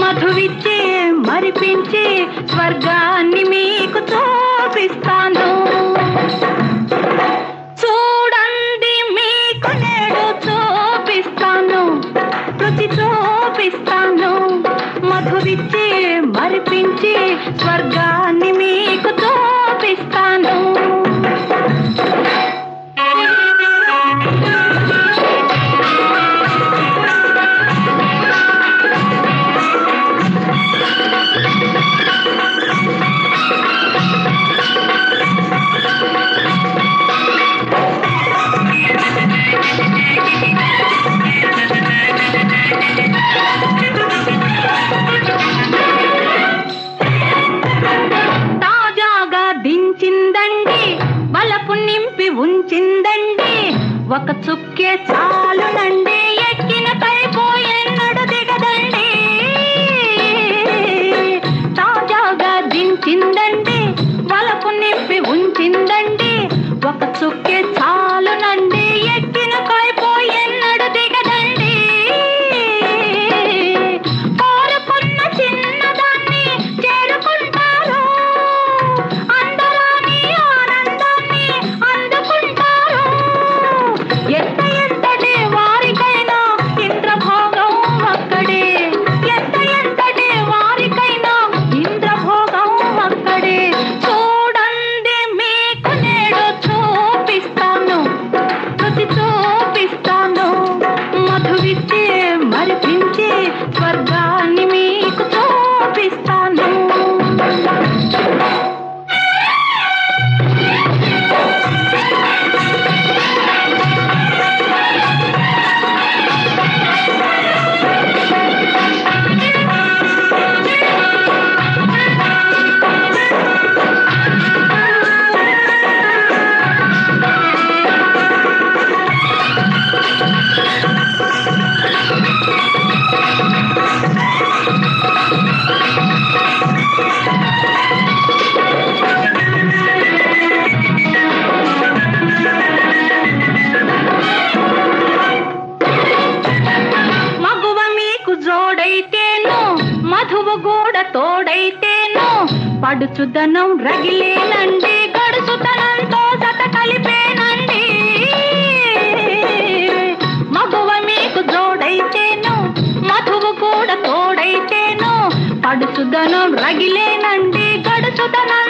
మధువిచ్చే మరిపించే స్వర్గాన్ని మీకు చూపిస్తాను. చూడండి మీకు నేడు చూపిస్తాను, రుచి చూపిస్తాను. మధువిచ్చే మరిపించే స్వర్గాన్ని మీకు చూపిస్తాను. నింపి ఉంచిందండి, ఒక చుక్కే చాలునండి, ఎక్కిన పైపోయెన్నడు దిగదండి. తాజాగా దించిందండి, వలపు నింపి ఉంచిందండి, ఒక చుక్కే చాలునండి, ఎక్కిన పైపోయెన్నడు దిగదండి. కోరుకున్న చిన్నదాన్ని చేరుకుంటారు, అందరాని ఆనందాన్ని అందుకుంటారు. ఎంత ఎంతటి వారికైనా ఇంద్రభోగం ఒక్కడే, ఎంత ఎంతటి వారికైనా ఇంద్రభోగం ఒక్కడే. చూడండి మీకు నేడు చూపిస్తాను, రుచి చూపిస్తాను. మధువిచ్చే మరిపించే స్వర్గాన్ని మీకు చూపిస్తాను. జోడైతేను మధువు కూడా తోడైతేను, పడుచుదనం రగిలేనండి, గడుచుతనంతో జత కలిపేనండి. మగువ మీకు జోడైతేను మధువు కూడా తోడైతేను, పడుచుదనం రగిలేనండి, గడుచుతనం